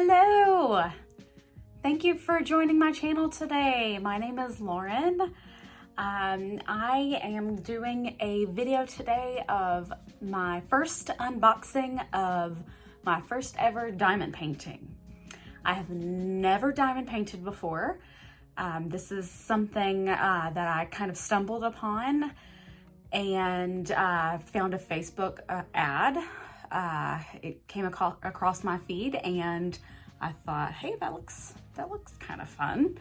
Hello! Thank you for joining my channel today. My name is Lauren. I am doing a video today of my first unboxing of my first ever diamond painting. I have never diamond painted before. This is something that I kind of stumbled upon and found a Facebook ad. It came across my feed and I thought, hey, that looks kind of fun.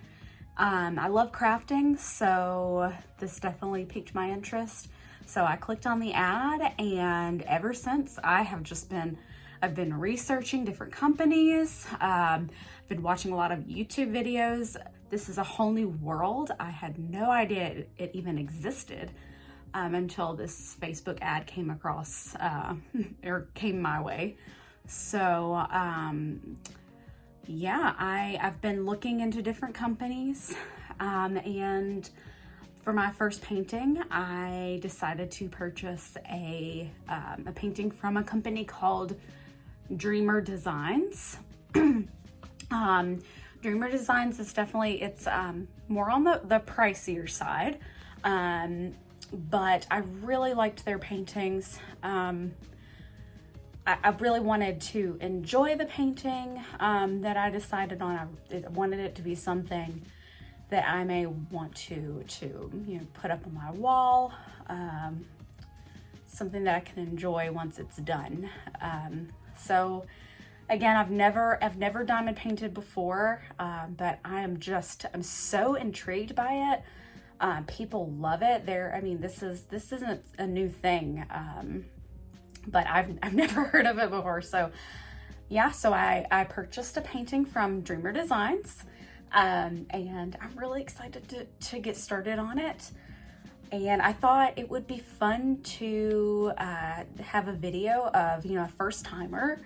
I love crafting, so this definitely piqued my interest. So I clicked on the ad, and ever since I've been researching different companies. Been watching a lot of YouTube videos. This is a whole new world. I had no idea it even existed until this Facebook ad came across or came my way. So yeah, I've been looking into different companies, and for my first painting, I decided to purchase a painting from a company called Dreamer Designs. Dreamer Designs is definitely, it's more on the pricier side, but I really liked their paintings. I really wanted to enjoy the painting that I decided on. I wanted it to be something that I may want to put up on my wall, something that I can enjoy once it's done. So again, I've never diamond painted before, but I'm so intrigued by it. People love it. This isn't a new thing. But I've never heard of it before. So yeah, so I purchased a painting from Dreamer Designs, and I'm really excited to get started on it. And I thought it would be fun to have a video of, a first timer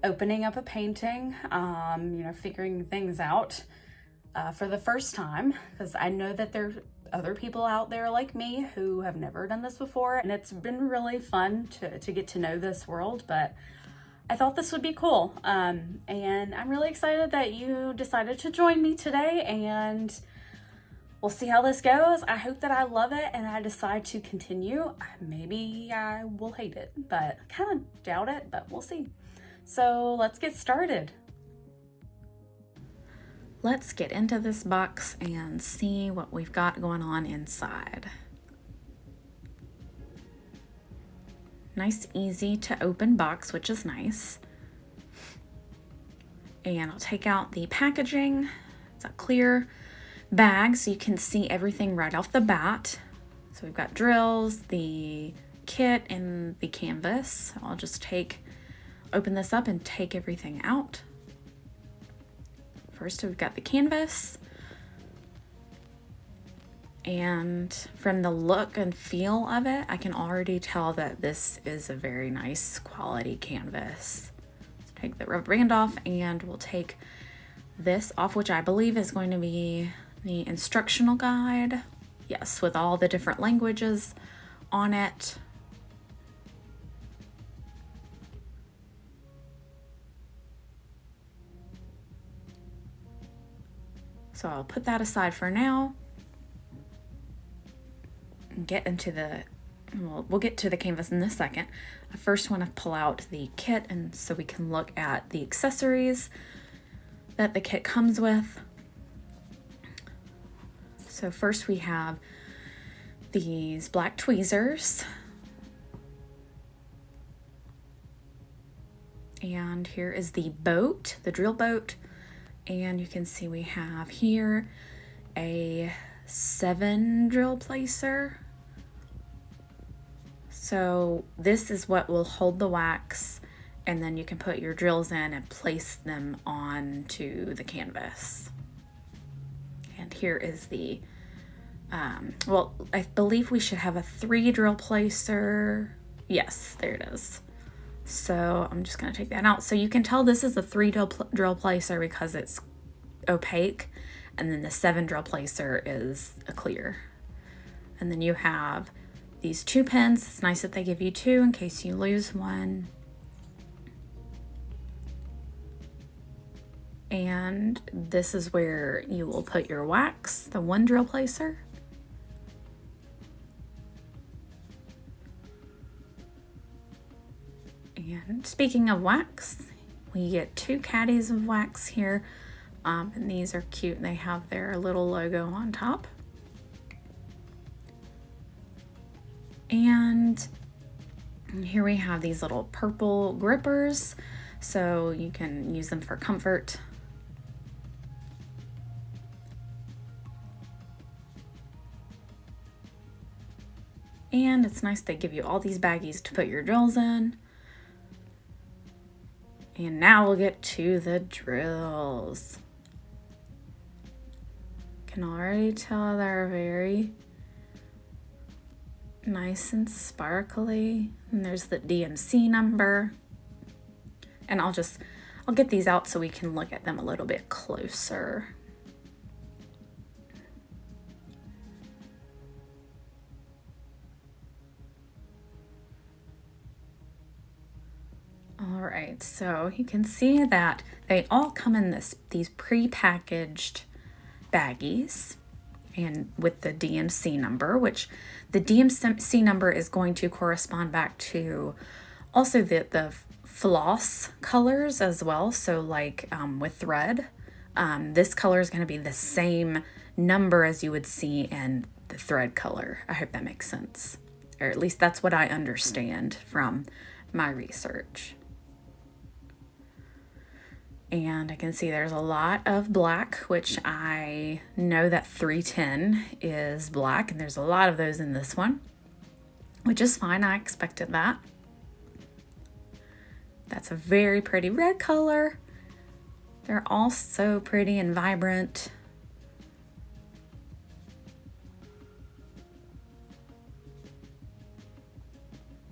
opening up a painting, figuring things out for the first time, because I know that there's other people out there like me who have never done this before, and it's been really fun to get to know this world. But I thought this would be cool, and I'm really excited that you decided to join me today, and we'll see how this goes. I hope that I love it and I decide to continue. Maybe I will hate it, but I kind of doubt it, but we'll see. So let's get started. Let's get into this box and see what we've got going on inside. Nice, easy to open box, which is nice. And I'll take out the packaging. It's a clear bag, so you can see everything right off the bat. So we've got drills, the kit, and the canvas. I'll just open this up and take everything out. First, we've got the canvas, and from the look and feel of it, I can already tell that this is a very nice quality canvas. So take the rubber band off, and we'll take this off, which I believe is going to be the instructional guide. Yes, with all the different languages on it. So I'll put that aside for now and we'll get to the canvas in a second. I first want to pull out the kit, and so we can look at the accessories that the kit comes with. So first we have these black tweezers. And here is the boat, the drill boat. And you can see we have here a 7 drill placer. So this is what will hold the wax, and then you can put your drills in and place them onto the canvas. And here is the, well, I believe we should have a 3 drill placer. Yes, there it is. So I'm just going to take that out. So you can tell this is a 3 drill placer because it's opaque, and then the 7 drill placer is a clear. And then you have these 2 pins. It's nice that they give you 2 in case you lose one. And this is where you will put your wax, the one drill placer. And speaking of wax, we get 2 caddies of wax here. And these are cute. They have their little logo on top. And here we have these little purple grippers, so you can use them for comfort. And it's nice they give you all these baggies to put your drills in. And now we'll get to the drills. Can already tell they're very nice and sparkly. And there's the DMC number. And I'll get these out so we can look at them a little bit closer. All right, so you can see that they all come in these pre-packaged baggies and with the DMC number, which the DMC number is going to correspond back to also the floss colors as well. So like with thread, this color is going to be the same number as you would see in the thread color. I hope that makes sense, or at least that's what I understand from my research. And I can see there's a lot of black, which I know that 310 is black, and there's a lot of those in this one, which is fine. I expected that. That's a very pretty red color. They're all so pretty and vibrant.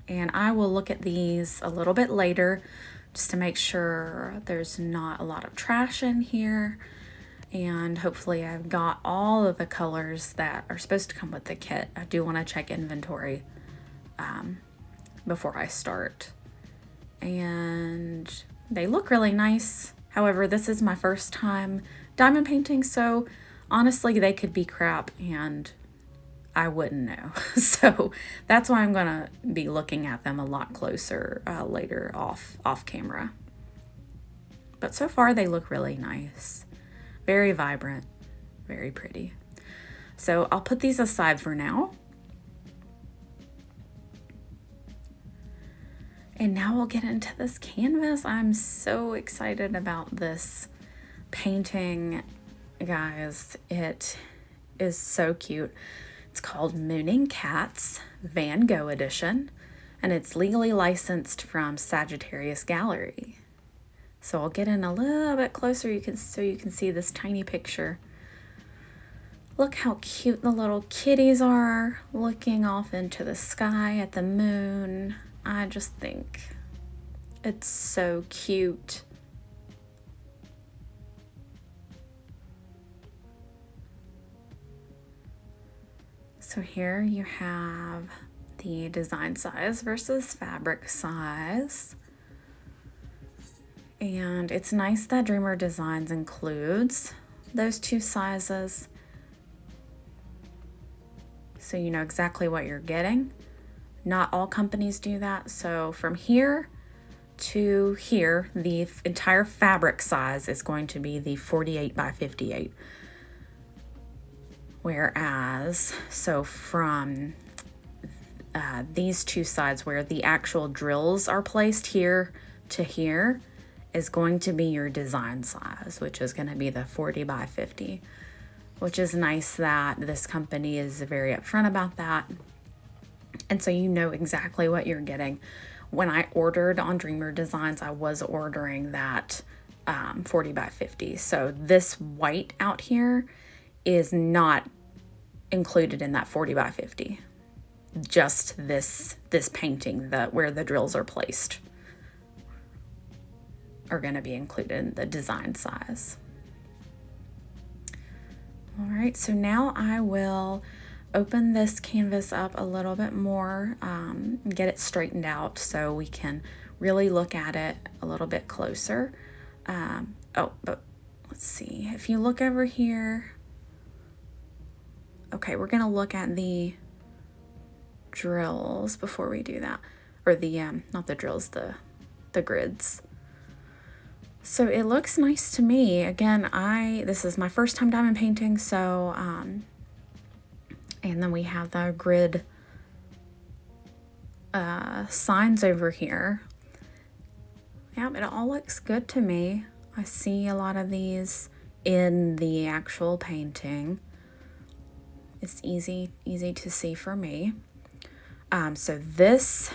And I will look at these a little bit later just to make sure there's not a lot of trash in here. And hopefully I've got all of the colors that are supposed to come with the kit. I do want to check inventory before I start. And they look really nice. However, this is my first time diamond painting, so honestly they could be crap and I wouldn't know. So that's why I'm gonna be looking at them a lot closer later off camera. But so far they look really nice. Very vibrant, very pretty. So I'll put these aside for now. And now we'll get into this canvas. I'm so excited about this painting, guys. It is so cute. It's called Mooning Cats Van Gogh Edition, and it's legally licensed from Sagittarius Gallery. So I'll get in a little bit closer so you can see this tiny picture. Look how cute the little kitties are looking off into the sky at the moon. I just think it's so cute. So here you have the design size versus fabric size. And it's nice that Dreamer Designs includes those 2 sizes, so you know exactly what you're getting. Not all companies do that. So from here to here, the entire fabric size is going to be the 48 by 58. Whereas, so from these 2 sides where the actual drills are placed here to here is going to be your design size, which is going to be the 40 by 50, which is nice that this company is very upfront about that. And so you know exactly what you're getting. When I ordered on Dreamer Designs, I was ordering that 40 by 50. So this white out here is not included in that 40 by 50. Just this painting, where the drills are placed, are going to be included in the design size. All right, so now I will open this canvas up a little bit more and get it straightened out so we can really look at it a little bit closer. But let's see, if you look over here, okay, we're gonna look at the drills before we do that, or the, not the drills, the grids. So it looks nice to me. Again, this is my first time diamond painting, so, and then we have the grid signs over here. Yeah, it all looks good to me. I see a lot of these in the actual painting. It's easy to see for me. So this,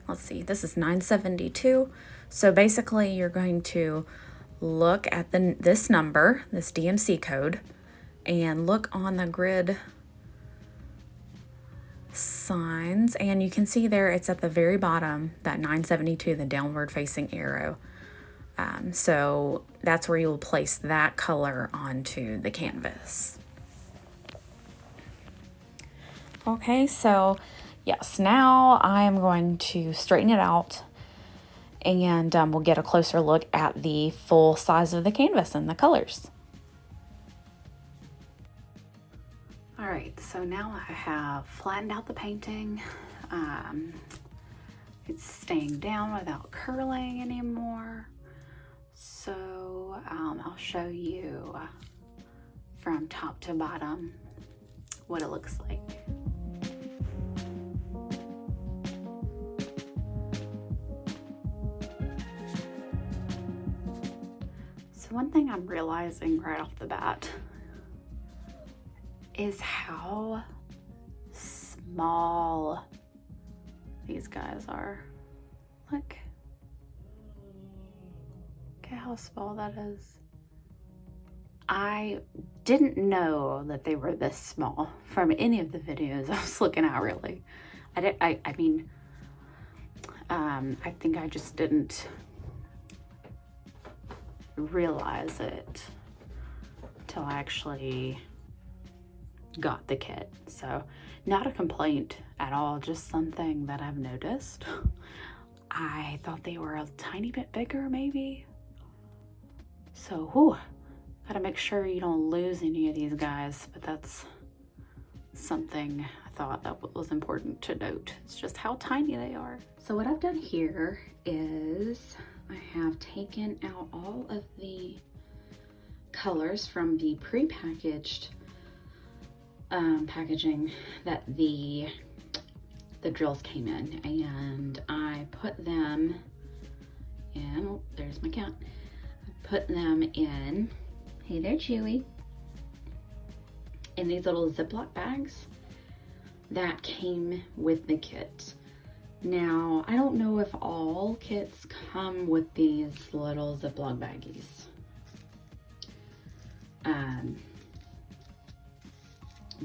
let's see, this is 972. So basically you're going to look at this number, this DMC code, and look on the grid signs, and you can see there it's at the very bottom, that 972, the downward facing arrow. So that's where you'll place that color onto the canvas. Okay, so yes, now I am going to straighten it out, and we'll get a closer look at the full size of the canvas and the colors. All right, so now I have flattened out the painting. It's staying down without curling anymore. So I'll show you from top to bottom what it looks like. So one thing I'm realizing right off the bat is how small these guys are. Look at how small that is. I didn't know that they were this small from any of the videos I was looking at, really. I think I just didn't realize it till I actually got the kit. So not a complaint at all, just something that I've noticed. I thought they were a tiny bit bigger maybe. So gotta make sure you don't lose any of these guys, but that's something I thought that was important to note. It's just how tiny they are. So what I've done here is I have taken out all of the colors from the pre-packaged packaging that the drills came in, and I put them in, oh, there's my cat. I put them in, hey there Chewy, in these little Ziploc bags that came with the kit. Now, I don't know if all kits come with these little Ziploc baggies.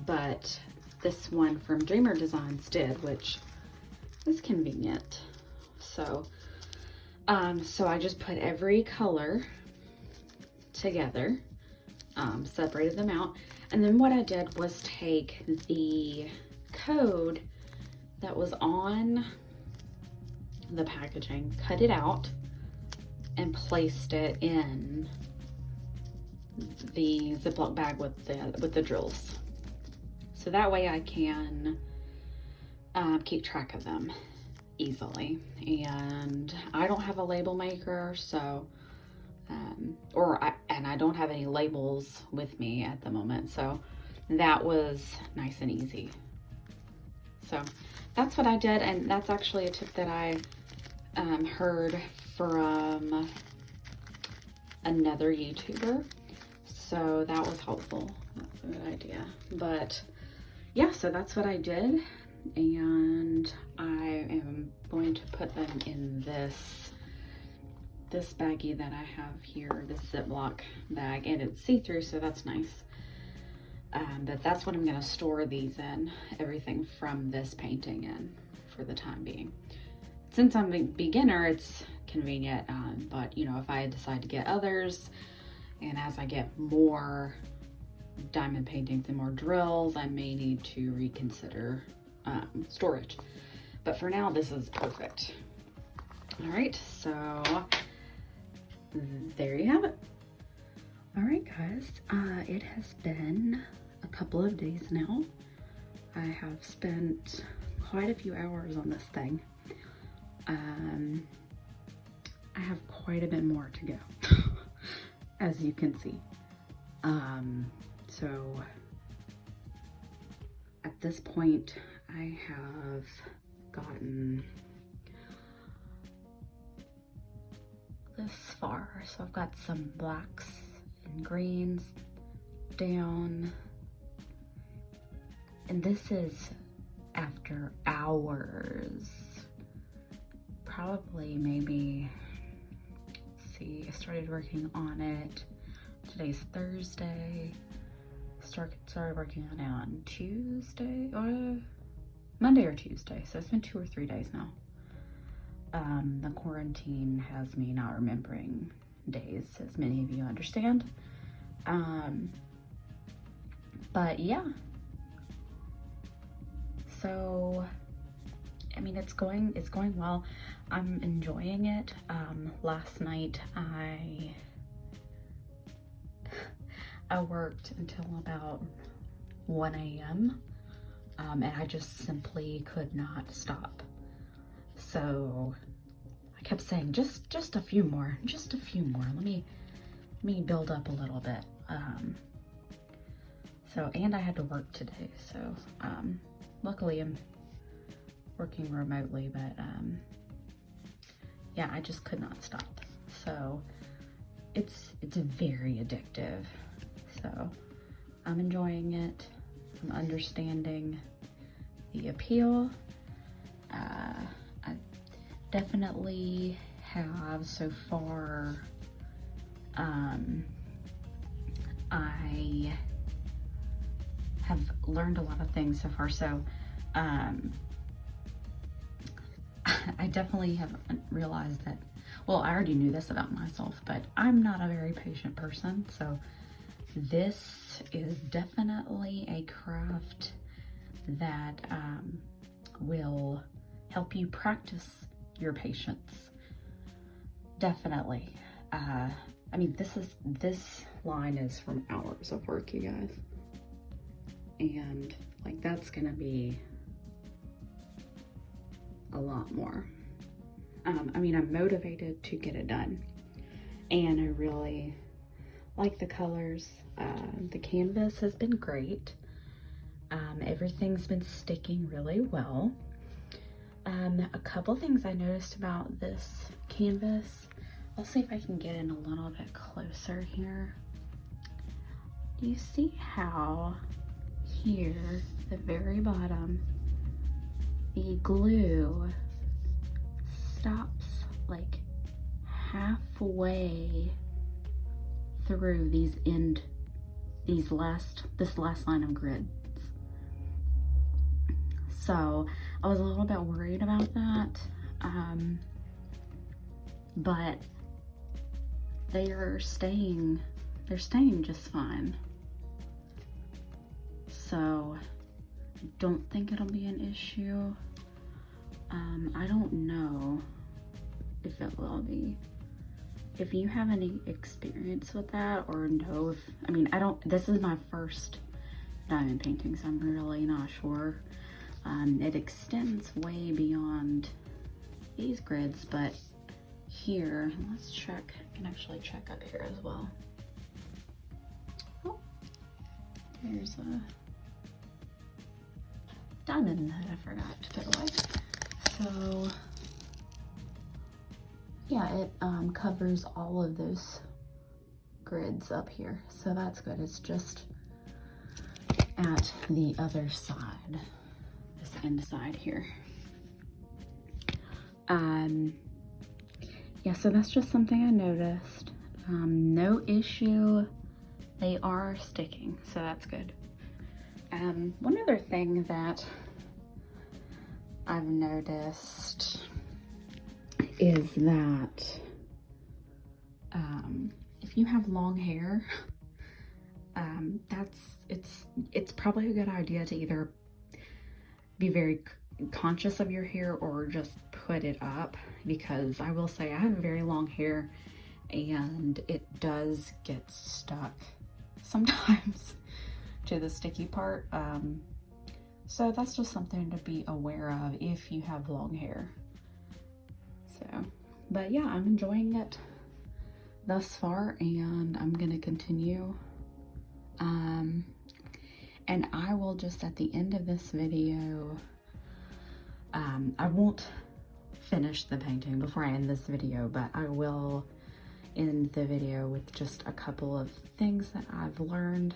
But this one from Dreamer Designs did, which is convenient. So I just put every color together, separated them out, and then what I did was take the code that was on the packaging, cut it out, and placed it in the Ziploc bag with the drills. So that way I can keep track of them easily. And I don't have a label maker, so and I don't have any labels with me at the moment, so that was nice and easy. So that's what I did, and that's actually a tip that I heard from another YouTuber, so that was helpful. That's a good idea. But yeah, so that's what I did, and I am going to put them in this baggie that I have here, this Ziploc bag, and it's see-through, so that's nice. But that's what I'm going to store these in, everything from this painting in for the time being. Since I'm a beginner, it's convenient, but you know, if I decide to get others, and as I get more diamond paintings and more drills, I may need to reconsider storage. But for now, this is perfect. All right, so there you have it. All right, guys, it has been a couple of days now. I have spent quite a few hours on this thing. I have quite a bit more to go, as you can see. So at this point, I have gotten this far. So I've got some blacks and greens down. And this is after hours. Probably maybe, let's see, I started working on it. Today's Thursday. Started working on it on Tuesday or Monday or Tuesday. So it's been 2 or 3 days now. The quarantine has me not remembering days, as many of you understand. But yeah. So, I mean, it's going well. I'm enjoying it. Last night I worked until about 1 a.m. And I just simply could not stop. So I kept saying, just a few more, just a few more. Let me build up a little bit. So, and I had to work today. So, luckily I'm working remotely, but yeah, I just could not stop. So it's very addictive. So I'm enjoying it. I'm understanding the appeal. I definitely have so far. I have learned a lot of things so far. So I definitely have realized that, well, I already knew this about myself, but I'm not a very patient person. So this is definitely a craft that will help you practice your patience. Definitely. I mean, this line is from hours of work, you guys. And like, that's gonna be a lot more. I mean, I'm motivated to get it done, and I really like the colors. The canvas has been great. Everything's been sticking really well. A couple things I noticed about this canvas. I'll see if I can get in a little bit closer here. Do you see how here, the very bottom, the glue stops like halfway through this last line of grids. So I was a little bit worried about that, but they're staying just fine. So I don't think it'll be an issue. I don't know if it will be. If you have any experience with that, or know if, I mean, this is my first diamond painting, so I'm really not sure. It extends way beyond these grids, but here, let's check. I can actually check up here as well. Oh, there's a diamond that I forgot to put away. So yeah, it covers all of those grids up here, so that's good. It's just at the other side, this end side here. Yeah, so that's just something I noticed. No issue. They are sticking, so that's good. One other thing that I've noticed is that if you have long hair, it's probably a good idea to either be very conscious of your hair or just put it up, because I will say I have very long hair and it does get stuck sometimes to the sticky part. So that's just something to be aware of if you have long hair. So, but yeah, I'm enjoying it thus far, and I'm gonna continue. And I will just, at the end of this video, I won't finish the painting before I end this video, but I will end the video with just a couple of things that I've learned,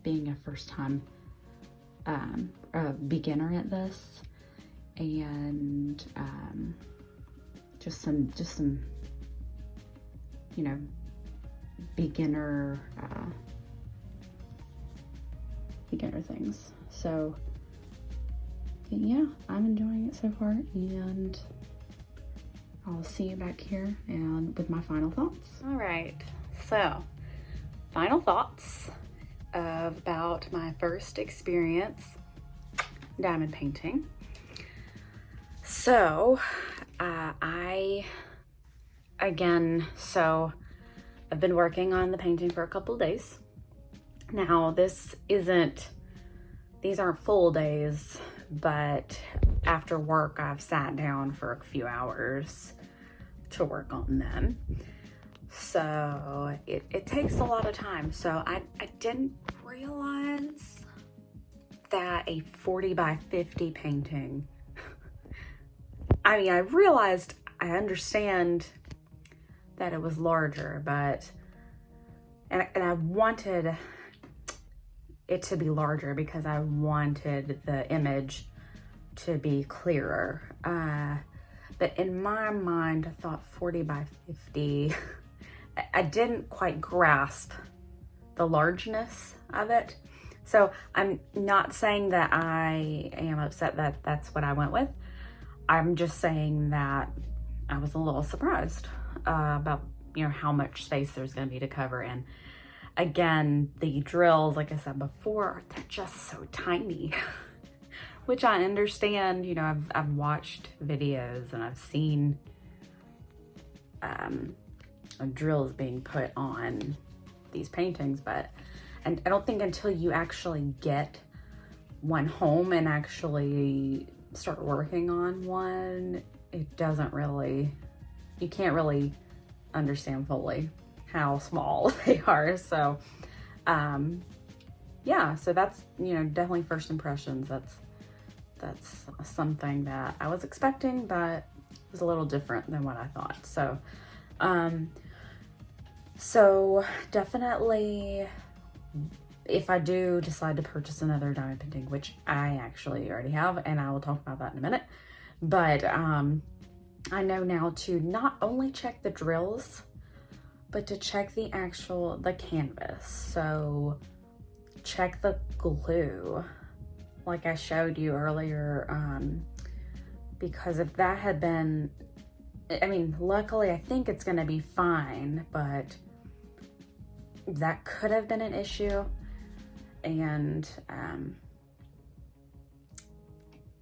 being a first time a beginner at this, and just some you know, beginner things. So yeah, I'm enjoying it so far, and I'll see you back here and with my final thoughts. All right, so final thoughts about my first experience diamond painting. So I've been working on the painting for a couple of days. Now these aren't full days, but after work I've sat down for a few hours to work on them. So it takes a lot of time. So I didn't realize that a 40 by 50 painting, I mean, I understand that it was larger, but, and I wanted it to be larger because I wanted the image to be clearer. But in my mind, I thought 40 by 50, I didn't quite grasp the largeness of it. So I'm not saying that I am upset that that's what I went with. I'm just saying that I was a little surprised about, you know, how much space there's going to be to cover. And again, the drills, like I said before, they're just so tiny, which I understand. You know, I've watched videos and I've seen drills being put on these paintings, and I don't think until you actually get one home and actually start working on one, it doesn't really, you can't really understand fully how small they are. So yeah, so that's, you know, definitely first impressions. That's something that I was expecting, but was a little different than what I thought. So so definitely, if I do decide to purchase another diamond painting, which I actually already have, and I will talk about that in a minute, but I know now to not only check the drills, but to check the canvas. So check the glue, like I showed you earlier, because if that had been, I mean, luckily I think it's gonna be fine, but that could have been an issue. And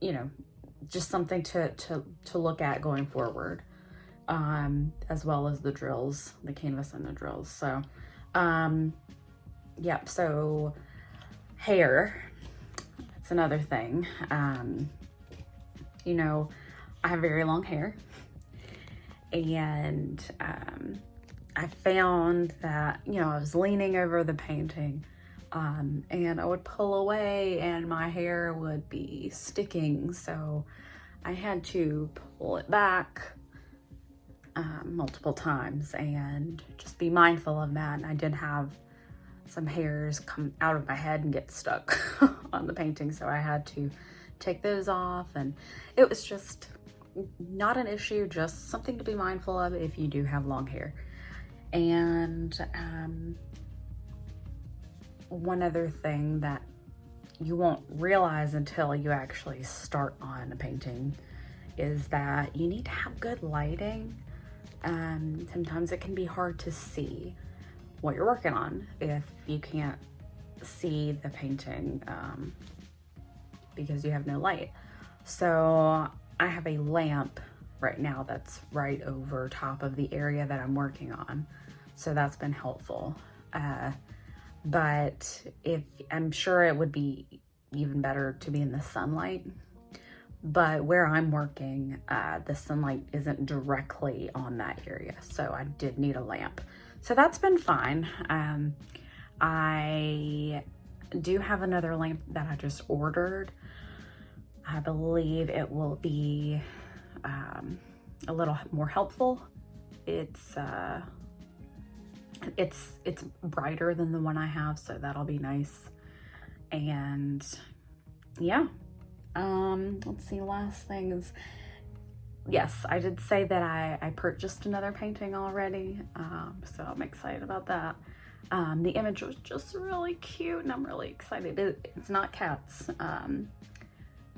you know, just something to look at going forward, as well as the drills, the canvas and the drills. So yep, so hair, that's another thing. You know, I have very long hair, and I found that, you know, I was leaning over the painting, and I would pull away and my hair would be sticking. So I had to pull it back multiple times and just be mindful of that. And I did have some hairs come out of my head and get stuck on the painting. So I had to take those off, and it was just not an issue, just something to be mindful of if you do have long hair. And one other thing that you won't realize until you actually start on a painting is that you need to have good lighting. Sometimes it can be hard to see what you're working on if you can't see the painting because you have no light. So I have a lamp right now that's right over top of the area that I'm working on. So that's been helpful. But I'm sure it would be even better to be in the sunlight. But where I'm working, the sunlight isn't directly on that area. So I did need a lamp. So that's been fine. I do have another lamp that I just ordered. I believe it will be a little more helpful. It's brighter than the one I have, so that'll be nice. And yeah, let's see, last things. Yes, I did say that I purchased another painting already, so I'm excited about that. The image was just really cute and I'm really excited. It's not cats,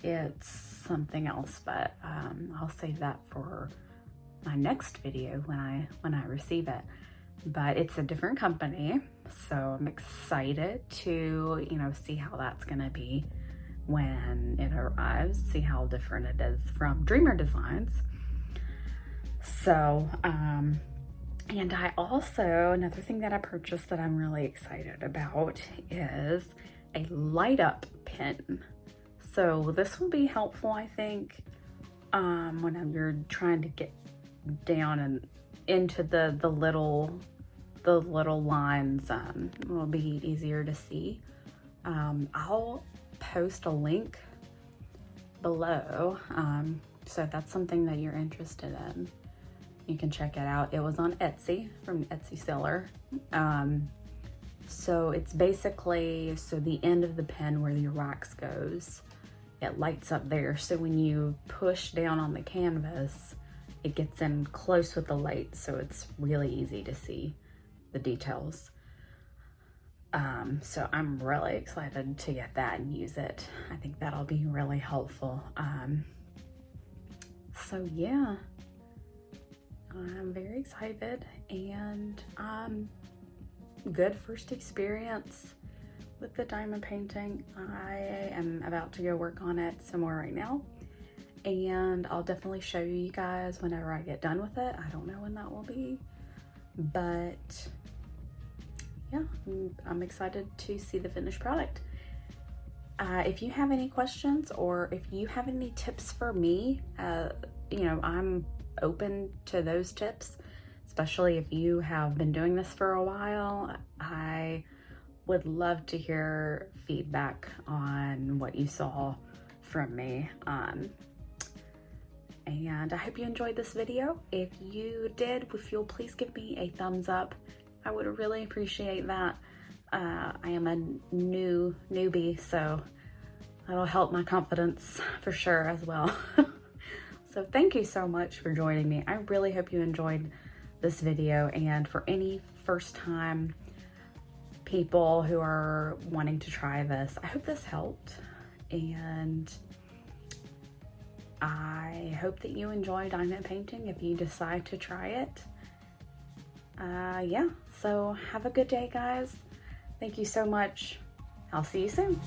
it's something else, but I'll save that for my next video when I receive it. But it's a different company, so I'm excited to, you know, see how that's gonna be when it arrives, see how different it is from Dreamer Designs. So, and I also, another thing that I purchased that I'm really excited about is a light up pin. So this will be helpful, I think, when you're trying to get down and into the little lines. It will be easier to see. I'll post a link below, so if that's something that you're interested in, you can check it out. It was on Etsy, from Etsy seller. So it's basically, so the end of the pen where your wax goes, it lights up there. So when you push down on the canvas, it gets in close with the light, so it's really easy to see the details. So I'm really excited to get that and use it. I think that'll be really helpful. So yeah, I'm very excited, and good first experience with the diamond painting. I am about to go work on it some more right now, and I'll definitely show you guys whenever I get done with it. I don't know when that will be, but yeah, I'm excited to see the finished product. If you have any questions, or if you have any tips for me, you know, I'm open to those tips, especially if you have been doing this for a while. I would love to hear feedback on what you saw from me. And I hope you enjoyed this video. If you did, if you'll please give me a thumbs up, I would really appreciate that. I am a newbie, so that'll help my confidence for sure as well. So thank you so much for joining me. I really hope you enjoyed this video, and for any first time people who are wanting to try this, I hope this helped, and I hope that you enjoy diamond painting if you decide to try it. Yeah, so have a good day, guys. Thank you so much. I'll see you soon.